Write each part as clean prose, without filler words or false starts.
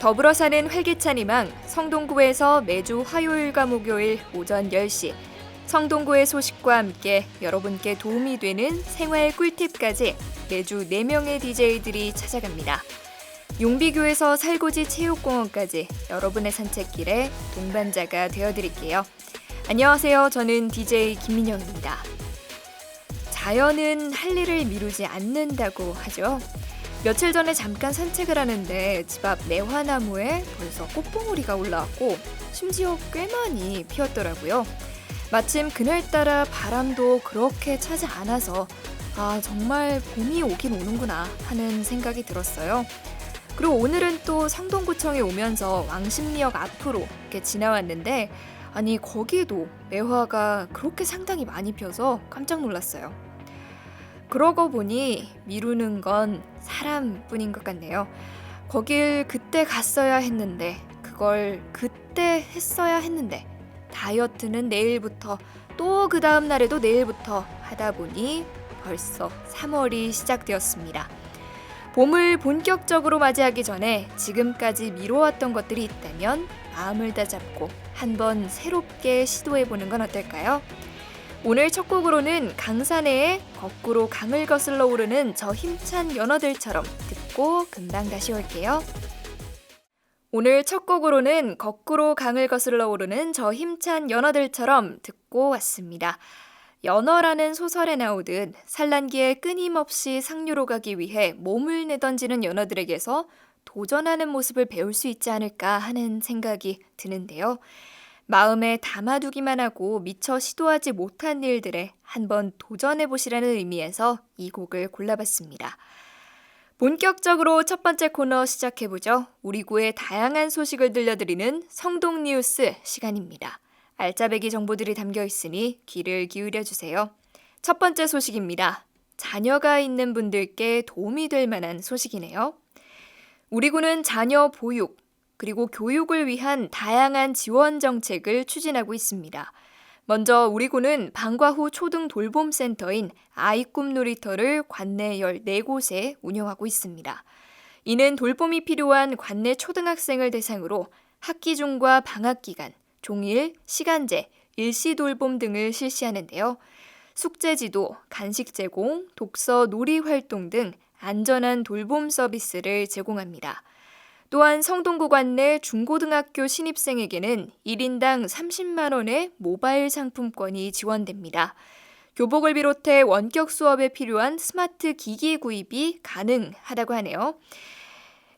더불어 사는 활기찬 희망 성동구에서 매주 화요일과 목요일 오전 10시 성동구의 소식과 함께 여러분께 도움이 되는 생활 꿀팁까지 매주 4명의 DJ들이 찾아갑니다. 용비교에서 살고지 체육공원까지 여러분의 산책길에 동반자가 되어드릴게요. 안녕하세요. 저는 DJ 김민영입니다. 자연은 할 일을 미루지 않는다고 하죠. 며칠 전에 잠깐 산책을 하는데 집 앞 매화나무에 벌써 꽃봉오리가 올라왔고 심지어 꽤 많이 피었더라고요. 마침 그날따라 바람도 그렇게 차지 않아서 정말 봄이 오긴 오는구나 하는 생각이 들었어요. 그리고 오늘은 또 성동구청에 오면서 왕십리역 앞으로 이렇게 지나왔는데 거기도 매화가 그렇게 상당히 많이 펴서 깜짝 놀랐어요. 그러고 보니 미루는 건 사람뿐인 것 같네요. 거길 그때 갔어야 했는데 그걸 그때 했어야 했는데 다이어트는 내일부터 또 그 다음 날에도 내일부터 하다 보니 벌써 3월이 시작되었습니다. 봄을 본격적으로 맞이하기 전에 지금까지 미뤄왔던 것들이 있다면 마음을 다잡고 한번 새롭게 시도해보는 건 어떨까요? 오늘 첫 곡으로는 강산해의 거꾸로 강을 거슬러 오르는 저 힘찬 연어들처럼 듣고 금방 다시 올게요. 오늘 첫 곡으로는 거꾸로 강을 거슬러 오르는 저 힘찬 연어들처럼 듣고 왔습니다. 연어라는 소설에 나오듯 산란기에 끊임없이 상류로 가기 위해 몸을 내던지는 연어들에게서 도전하는 모습을 배울 수 있지 않을까 하는 생각이 드는데요. 마음에 담아두기만 하고 미처 시도하지 못한 일들에 한번 도전해보시라는 의미에서 이 곡을 골라봤습니다. 본격적으로 첫 번째 코너 시작해보죠. 우리 구의 다양한 소식을 들려드리는 성동뉴스 시간입니다. 알짜배기 정보들이 담겨 있으니 귀를 기울여주세요. 첫 번째 소식입니다. 자녀가 있는 분들께 도움이 될 만한 소식이네요. 우리 구는 자녀 보육, 그리고 교육을 위한 다양한 지원 정책을 추진하고 있습니다. 먼저 우리 구는 방과 후 초등 돌봄센터인 아이꿈 놀이터를 관내 14곳에 운영하고 있습니다. 이는 돌봄이 필요한 관내 초등학생을 대상으로 학기 중과 방학 기간, 종일, 시간제, 일시 돌봄 등을 실시하는데요. 숙제 지도, 간식 제공, 독서, 놀이 활동 등 안전한 돌봄 서비스를 제공합니다. 또한 성동구 관내 중고등학교 신입생에게는 1인당 30만 원의 모바일 상품권이 지원됩니다. 교복을 비롯해 원격 수업에 필요한 스마트 기기 구입이 가능하다고 하네요.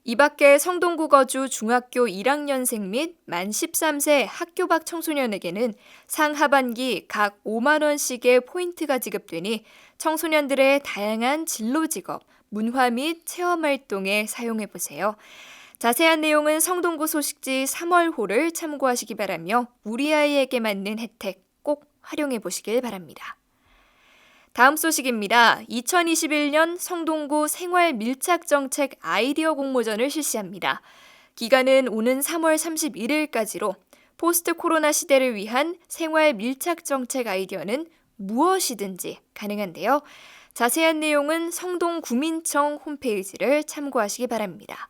이 밖에 성동구 거주 중학교 1학년생 및 만 13세 학교 밖 청소년에게는 상하반기 각 5만 원씩의 포인트가 지급되니 청소년들의 다양한 진로 직업, 문화 및 체험 활동에 사용해보세요. 자세한 내용은 성동구 소식지 3월호를 참고하시기 바라며 우리 아이에게 맞는 혜택 꼭 활용해보시길 바랍니다. 다음 소식입니다. 2021년 성동구 생활 밀착 정책 아이디어 공모전을 실시합니다. 기간은 오는 3월 31일까지로 포스트 코로나 시대를 위한 생활 밀착 정책 아이디어는 무엇이든지 가능한데요. 자세한 내용은 성동구민청 홈페이지를 참고하시기 바랍니다.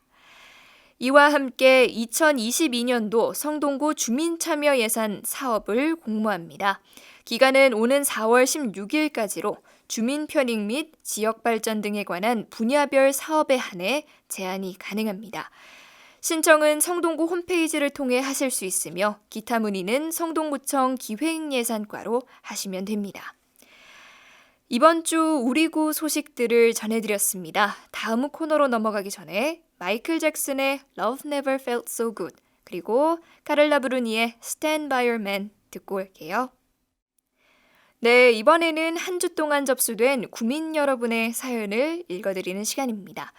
이와 함께 2022년도 성동구 주민참여 예산 사업을 공모합니다. 기간은 오는 4월 16일까지로 주민 편익 및 지역 발전 등에 관한 분야별 사업에 한해 제한이 가능합니다. 신청은 성동구 홈페이지를 통해 하실 수 있으며 기타 문의는 성동구청 기획예산과로 하시면 됩니다. 이번 주 우리 구 소식들을 전해드렸습니다. 다음 코너로 넘어가기 전에 마이클 잭슨의 Love Never Felt So Good 그리고 카를라 브루니의 Stand By Your Man 듣고 올게요. 네, 이번에는 한 주 동안 접수된 구민 여러분의 사연을 읽어드리는 시간입니다.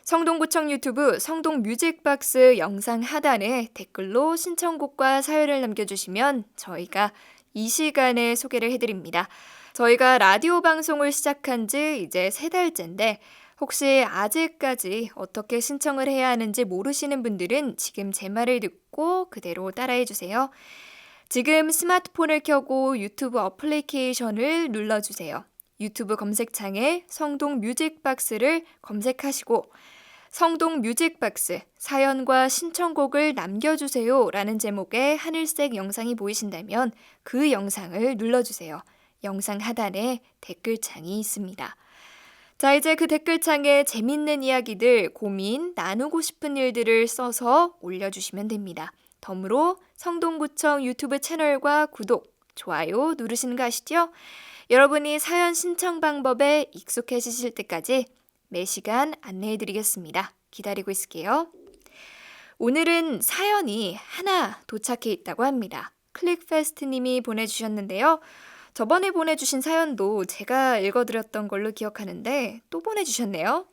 성동구청 유튜브 성동뮤직박스 영상 하단에 댓글로 신청곡과 사연을 남겨주시면 저희가 이 시간에 소개를 해드립니다. 저희가 라디오 방송을 시작한 지 이제 3달째인데 혹시 아직까지 어떻게 신청을 해야 하는지 모르시는 분들은 지금 제 말을 듣고 그대로 따라해주세요. 지금 스마트폰을 켜고 유튜브 어플리케이션을 눌러주세요. 유튜브 검색창에 성동 뮤직박스를 검색하시고 성동 뮤직박스 사연과 신청곡을 남겨주세요 라는 제목의 하늘색 영상이 보이신다면 그 영상을 눌러주세요. 영상 하단에 댓글창이 있습니다. 자, 이제 그 댓글창에 재밌는 이야기들, 고민, 나누고 싶은 일들을 써서 올려주시면 됩니다. 덤으로 성동구청 유튜브 채널과 구독, 좋아요 누르시는 거 아시죠? 여러분이 사연 신청 방법에 익숙해지실 때까지 매시간 안내해드리겠습니다. 기다리고 있을게요. 오늘은 사연이 하나 도착해 있다고 합니다. 클릭페스트님이 보내주셨는데요. 저번에 보내주신 사연도 제가 읽어드렸던 걸로 기억하는데 또 보내주셨네요.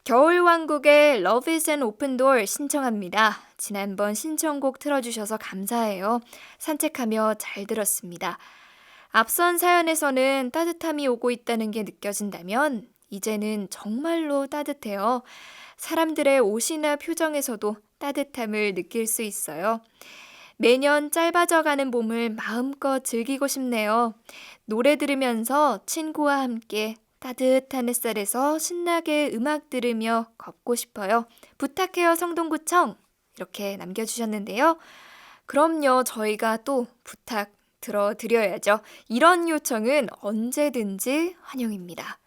겨울왕국의 Love is an Open Door 신청합니다. 지난번 신청곡 틀어주셔서 감사해요. 산책하며 잘 들었습니다. 앞선 사연에서는 따뜻함이 오고 있다는 게 느껴진다면 이제는 정말로 따뜻해요. 사람들의 옷이나 표정에서도 따뜻함을 느낄 수 있어요. 매년 짧아져가는 봄을 마음껏 즐기고 싶네요. 노래 들으면서 친구와 함께 따뜻한 햇살에서 신나게 음악 들으며 걷고 싶어요. 부탁해요, 성동구청. 이렇게 남겨주셨는데요. 그럼요, 저희가 또 부탁 들어드려야죠. 이런 요청은 언제든지 환영입니다.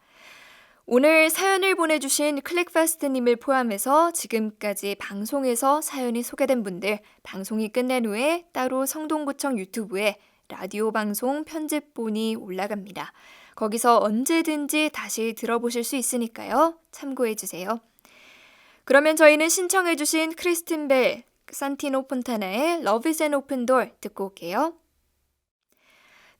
오늘 사연을 보내주신 클릭파스트님을 포함해서 지금까지 방송에서 사연이 소개된 분들 방송이 끝난 후에 따로 성동구청 유튜브에 라디오 방송 편집본이 올라갑니다. 거기서 언제든지 다시 들어보실 수 있으니까요. 참고해주세요. 그러면 저희는 신청해주신 크리스틴 벨, 산티노 폰타나의 Love is an Open Door 듣고 올게요.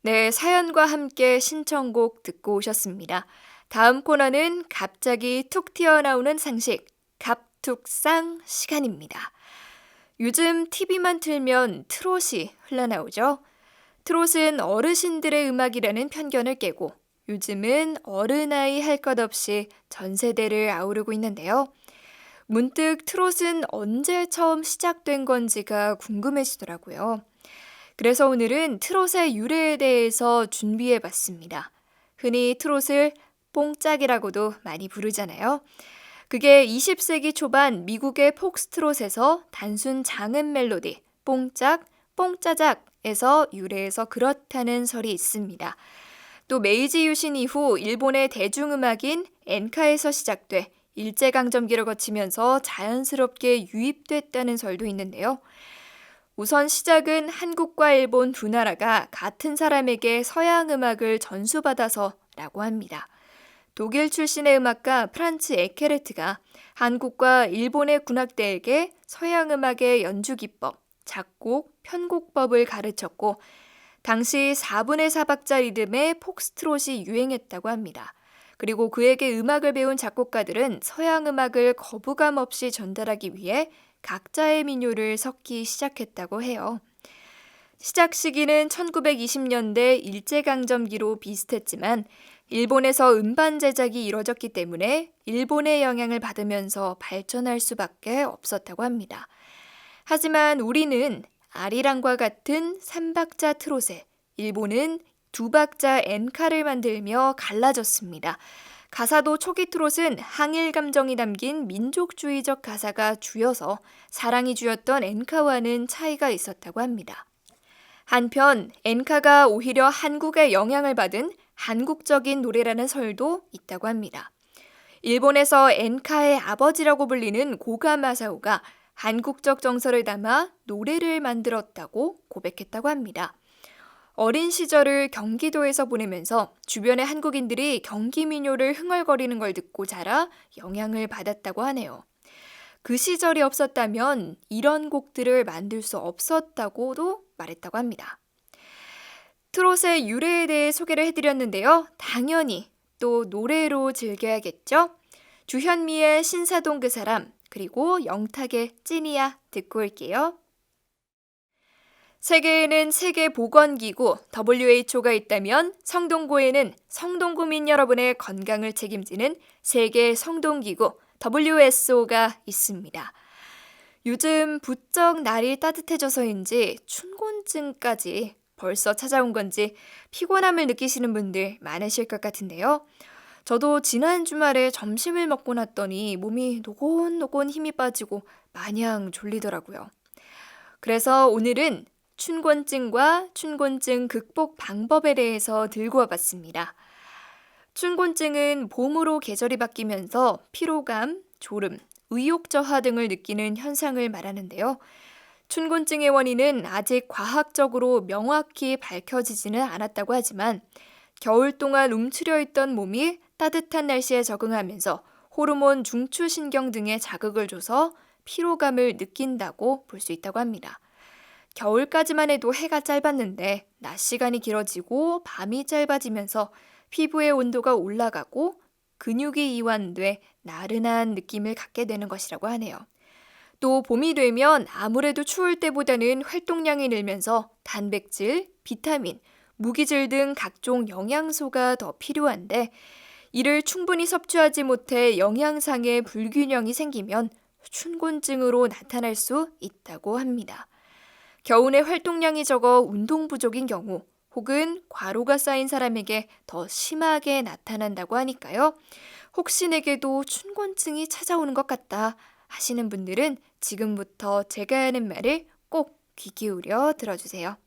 네, 사연과 함께 신청곡 듣고 오셨습니다. 다음 코너는 갑자기 툭 튀어나오는 상식, 갑툭상 시간입니다. 요즘 TV만 틀면 트롯이 흘러나오죠. 트롯은 어르신들의 음악이라는 편견을 깨고 요즘은 어른아이 할 것 없이 전 세대를 아우르고 있는데요. 문득 트롯은 언제 처음 시작된 건지가 궁금해지더라고요. 그래서 오늘은 트롯의 유래에 대해서 준비해봤습니다. 흔히 트롯을 뽕짝이라고도 많이 부르잖아요. 그게 20세기 초반 미국의 폭스트롯에서 단순 장음 멜로디, 뽕짝, 뽕짜작에서 유래해서 그렇다는 설이 있습니다. 또 메이지 유신 이후 일본의 대중음악인 엔카에서 시작돼 일제강점기를 거치면서 자연스럽게 유입됐다는 설도 있는데요. 우선 시작은 한국과 일본 두 나라가 같은 사람에게 서양 음악을 전수받아서라고 합니다. 독일 출신의 음악가 프란츠 에케르트가 한국과 일본의 군악대에게 서양 음악의 연주 기법, 작곡, 편곡법을 가르쳤고 당시 4분의 4박자 리듬의 폭스트롯이 유행했다고 합니다. 그리고 그에게 음악을 배운 작곡가들은 서양 음악을 거부감 없이 전달하기 위해 각자의 민요를 섞기 시작했다고 해요. 시작 시기는 1920년대 일제강점기로 비슷했지만 일본에서 음반 제작이 이뤄졌기 때문에 일본의 영향을 받으면서 발전할 수밖에 없었다고 합니다. 하지만 우리는 아리랑과 같은 3박자 트롯에 일본은 2박자 엔카를 만들며 갈라졌습니다. 가사도 초기 트롯은 항일 감정이 담긴 민족주의적 가사가 주여서 사랑이 주였던 엔카와는 차이가 있었다고 합니다. 한편 엔카가 오히려 한국의 영향을 받은 한국적인 노래라는 설도 있다고 합니다. 일본에서 엔카의 아버지라고 불리는 고가 마사오가 한국적 정서를 담아 노래를 만들었다고 고백했다고 합니다. 어린 시절을 경기도에서 보내면서 주변의 한국인들이 경기 민요를 흥얼거리는 걸 듣고 자라 영향을 받았다고 하네요. 그 시절이 없었다면 이런 곡들을 만들 수 없었다고도 말했다고 합니다. 트롯의 유래에 대해 소개를 해드렸는데요. 당연히 또 노래로 즐겨야겠죠? 주현미의 신사동 그 사람, 그리고 영탁의 찐이야 듣고 올게요. 세계에는 세계보건기구 WHO가 있다면 성동구에는 성동구민 여러분의 건강을 책임지는 세계성동기구 WSO가 있습니다. 요즘 부쩍 날이 따뜻해져서인지 춘곤증까지 벌써 찾아온 건지 피곤함을 느끼시는 분들 많으실 것 같은데요. 저도 지난 주말에 점심을 먹고 났더니 몸이 노곤노곤 힘이 빠지고 마냥 졸리더라고요. 그래서 오늘은 춘곤증과 춘곤증 극복 방법에 대해서 들고 와봤습니다. 춘곤증은 봄으로 계절이 바뀌면서 피로감, 졸음, 의욕 저하 등을 느끼는 현상을 말하는데요. 춘곤증의 원인은 아직 과학적으로 명확히 밝혀지지는 않았다고 하지만 겨울 동안 움츠려 있던 몸이 따뜻한 날씨에 적응하면서 호르몬 중추신경 등에 자극을 줘서 피로감을 느낀다고 볼 수 있다고 합니다. 겨울까지만 해도 해가 짧았는데 낮 시간이 길어지고 밤이 짧아지면서 피부의 온도가 올라가고 근육이 이완돼 나른한 느낌을 갖게 되는 것이라고 하네요. 또 봄이 되면 아무래도 추울 때보다는 활동량이 늘면서 단백질, 비타민, 무기질 등 각종 영양소가 더 필요한데 이를 충분히 섭취하지 못해 영양상의 불균형이 생기면 춘곤증으로 나타날 수 있다고 합니다. 겨울에 활동량이 적어 운동 부족인 경우 혹은 과로가 쌓인 사람에게 더 심하게 나타난다고 하니까요. 혹시 내게도 춘곤증이 찾아오는 것 같다 하시는 분들은 지금부터 제가 하는 말을 꼭 귀 기울여 들어주세요.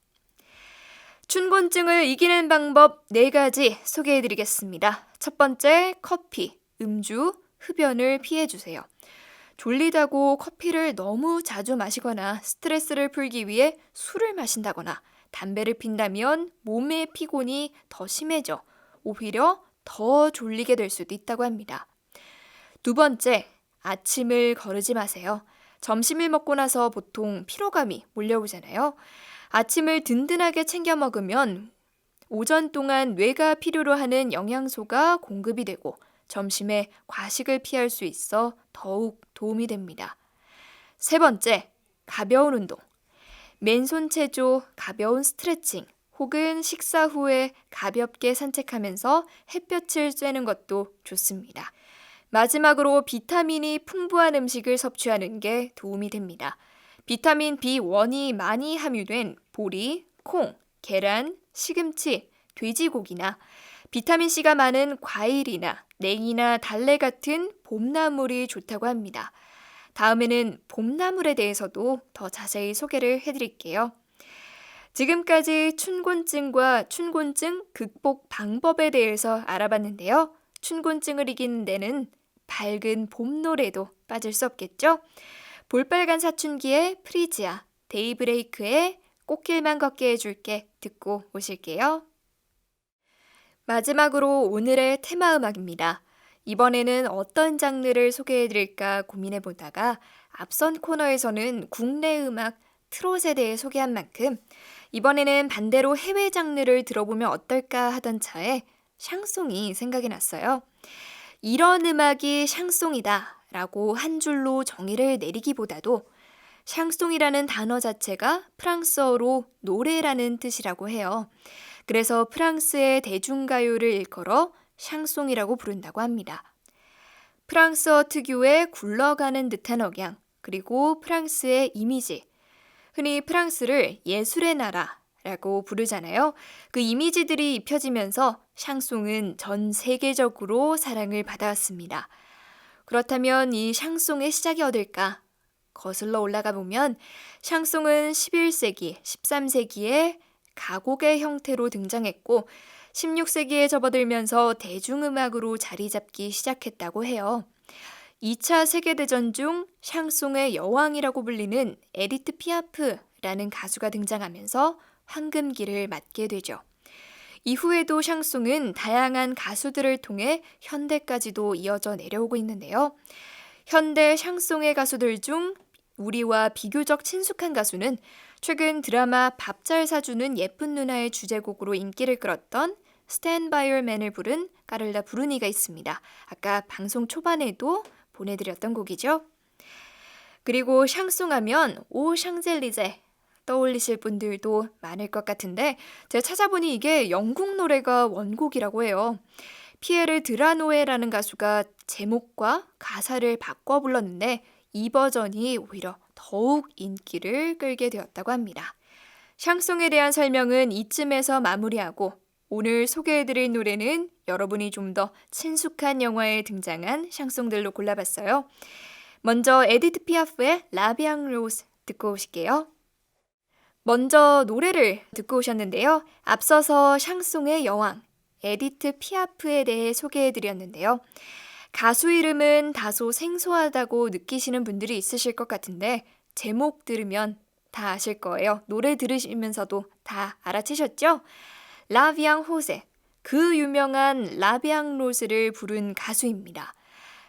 춘곤증을 이기는 방법 4가지 소개해드리겠습니다. 첫 번째, 커피, 음주, 흡연을 피해주세요. 졸리다고 커피를 너무 자주 마시거나 스트레스를 풀기 위해 술을 마신다거나 담배를 핀다면 몸의 피곤이 더 심해져 오히려 더 졸리게 될 수도 있다고 합니다. 두 번째, 아침을 거르지 마세요. 점심을 먹고 나서 보통 피로감이 몰려오잖아요. 아침을 든든하게 챙겨 먹으면 오전 동안 뇌가 필요로 하는 영양소가 공급이 되고 점심에 과식을 피할 수 있어 더욱 도움이 됩니다. 세 번째, 가벼운 운동. 맨손 체조, 가벼운 스트레칭, 혹은 식사 후에 가볍게 산책하면서 햇볕을 쬐는 것도 좋습니다. 마지막으로 비타민이 풍부한 음식을 섭취하는 게 도움이 됩니다. 비타민 B1이 많이 함유된 보리, 콩, 계란, 시금치, 돼지고기나 비타민C가 많은 과일이나 냉이나 달래 같은 봄나물이 좋다고 합니다. 다음에는 봄나물에 대해서도 더 자세히 소개를 해드릴게요. 지금까지 춘곤증과 춘곤증 극복 방법에 대해서 알아봤는데요. 춘곤증을 이기는 데는 밝은 봄 노래도 빠질 수 없겠죠? 볼빨간 사춘기의 프리지아, 데이브레이크의 꽃길만 걷게 해줄게 듣고 오실게요. 마지막으로 오늘의 테마 음악입니다. 이번에는 어떤 장르를 소개해드릴까 고민해보다가 앞선 코너에서는 국내 음악 트롯에 대해 소개한 만큼 이번에는 반대로 해외 장르를 들어보면 어떨까 하던 차에 샹송이 생각이 났어요. 이런 음악이 샹송이다 라고 한 줄로 정의를 내리기보다도 샹송이라는 단어 자체가 프랑스어로 노래라는 뜻이라고 해요. 그래서 프랑스의 대중가요를 일컬어 샹송이라고 부른다고 합니다. 프랑스어 특유의 굴러가는 듯한 억양, 그리고 프랑스의 이미지, 흔히 프랑스를 예술의 나라라고 부르잖아요. 그 이미지들이 입혀지면서 샹송은 전 세계적으로 사랑을 받아왔습니다. 그렇다면 이 샹송의 시작이 어딜까? 거슬러 올라가 보면 샹송은 11세기, 13세기에 가곡의 형태로 등장했고 16세기에 접어들면서 대중음악으로 자리 잡기 시작했다고 해요. 2차 세계대전 중 샹송의 여왕이라고 불리는 에디트 피아프라는 가수가 등장하면서 황금기를 맞게 되죠. 이후에도 샹송은 다양한 가수들을 통해 현대까지도 이어져 내려오고 있는데요. 현대 샹송의 가수들 중 우리와 비교적 친숙한 가수는 최근 드라마 밥 잘 사주는 예쁜 누나의 주제곡으로 인기를 끌었던 Stand By Your Man을 부른 까를라 브루니가 있습니다. 아까 방송 초반에도 보내드렸던 곡이죠. 그리고 샹송하면 오 샹젤리제 떠올리실 분들도 많을 것 같은데 제가 찾아보니 이게 영국 노래가 원곡이라고 해요. 피에르 드라노에라는 가수가 제목과 가사를 바꿔 불렀는데 이 버전이 오히려 더욱 인기를 끌게 되었다고 합니다. 샹송에 대한 설명은 이쯤에서 마무리하고 오늘 소개해드릴 노래는 여러분이 좀 더 친숙한 영화에 등장한 샹송들로 골라봤어요. 먼저 에디트 피아프의 라비앙 로즈 듣고 오실게요. 먼저 노래를 듣고 오셨는데요. 앞서서 샹송의 여왕 에디트 피아프에 대해 소개해드렸는데요. 가수 이름은 다소 생소하다고 느끼시는 분들이 있으실 것 같은데 제목 들으면 다 아실 거예요. 노래 들으시면서도 다 알아채셨죠? 라비앙 호세, 그 유명한 라비앙 로즈를 부른 가수입니다.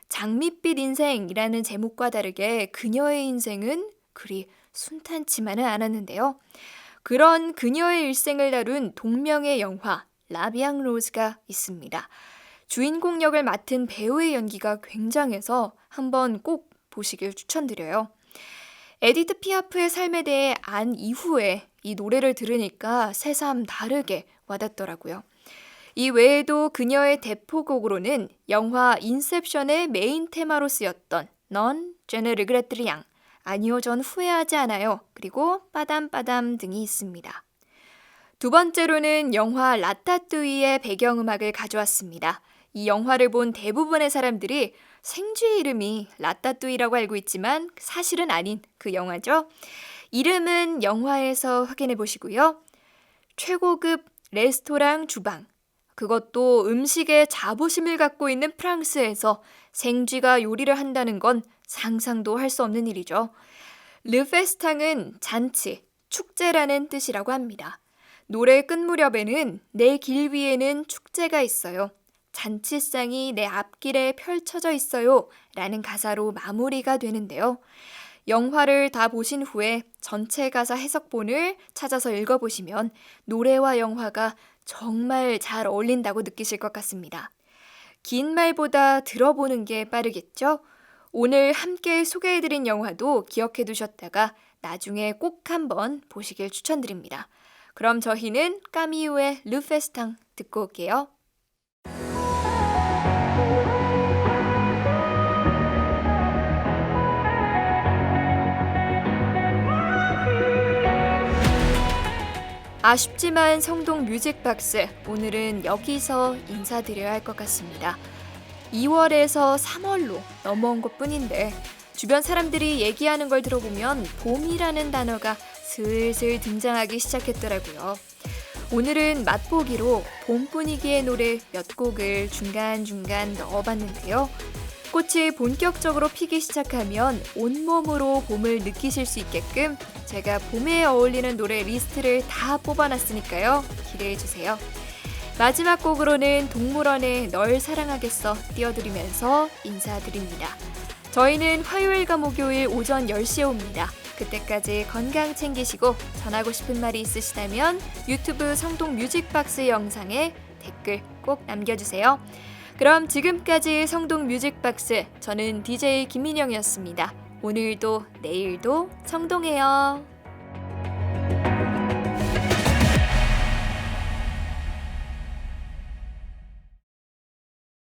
장밋빛 인생이라는 제목과 다르게 그녀의 인생은 그리 순탄치만은 않았는데요. 그런 그녀의 일생을 다룬 동명의 영화 라비앙 로즈가 있습니다. 주인공 역을 맡은 배우의 연기가 굉장해서 한번 꼭 보시길 추천드려요. 에디트 피아프의 삶에 대해 안 이후에 이 노래를 들으니까 새삼 다르게 와닿더라고요. 이 외에도 그녀의 대표곡으로는 영화 인셉션의 메인 테마로 쓰였던 넌 제네 르그레트리앙, 아니요 전 후회하지 않아요, 그리고 빠담빠담 등이 있습니다. 두 번째로는 영화 라따뚜이의 배경음악을 가져왔습니다. 이 영화를 본 대부분의 사람들이 생쥐 이름이 라따뚜이라고 알고 있지만 사실은 아닌 그 영화죠. 이름은 영화에서 확인해 보시고요. 최고급 레스토랑 주방, 그것도 음식에 자부심을 갖고 있는 프랑스에서 생쥐가 요리를 한다는 건 상상도 할 수 없는 일이죠. 르페스탕은 잔치, 축제라는 뜻이라고 합니다. 노래 끝 무렵에는 내 길 위에는 축제가 있어요. 잔치상이 내 앞길에 펼쳐져 있어요. 라는 가사로 마무리가 되는데요. 영화를 다 보신 후에 전체 가사 해석본을 찾아서 읽어보시면 노래와 영화가 정말 잘 어울린다고 느끼실 것 같습니다. 긴 말보다 들어보는 게 빠르겠죠? 오늘 함께 소개해드린 영화도 기억해 두셨다가 나중에 꼭 한번 보시길 추천드립니다. 그럼 저희는 까미우의 르페스탕 듣고 올게요. 아쉽지만 성동 뮤직박스 오늘은 여기서 인사드려야 할 것 같습니다. 2월에서 3월로 넘어온 것뿐인데 주변 사람들이 얘기하는 걸 들어보면 봄이라는 단어가 슬슬 등장하기 시작했더라고요. 오늘은 맛보기로 봄 분위기의 노래 몇 곡을 중간중간 넣어봤는데요. 꽃이 본격적으로 피기 시작하면 온몸으로 봄을 느끼실 수 있게끔 제가 봄에 어울리는 노래 리스트를 다 뽑아놨으니까요. 기대해주세요. 마지막 곡으로는 동물원의 널 사랑하겠어 띄워드리면서 인사드립니다. 저희는 화요일과 목요일 오전 10시에 옵니다. 그때까지 건강 챙기시고 전하고 싶은 말이 있으시다면 유튜브 성동 뮤직박스 영상에 댓글 꼭 남겨주세요. 그럼 지금까지 성동 뮤직박스, 저는 DJ 김민영이었습니다. 오늘도 내일도 성동해요.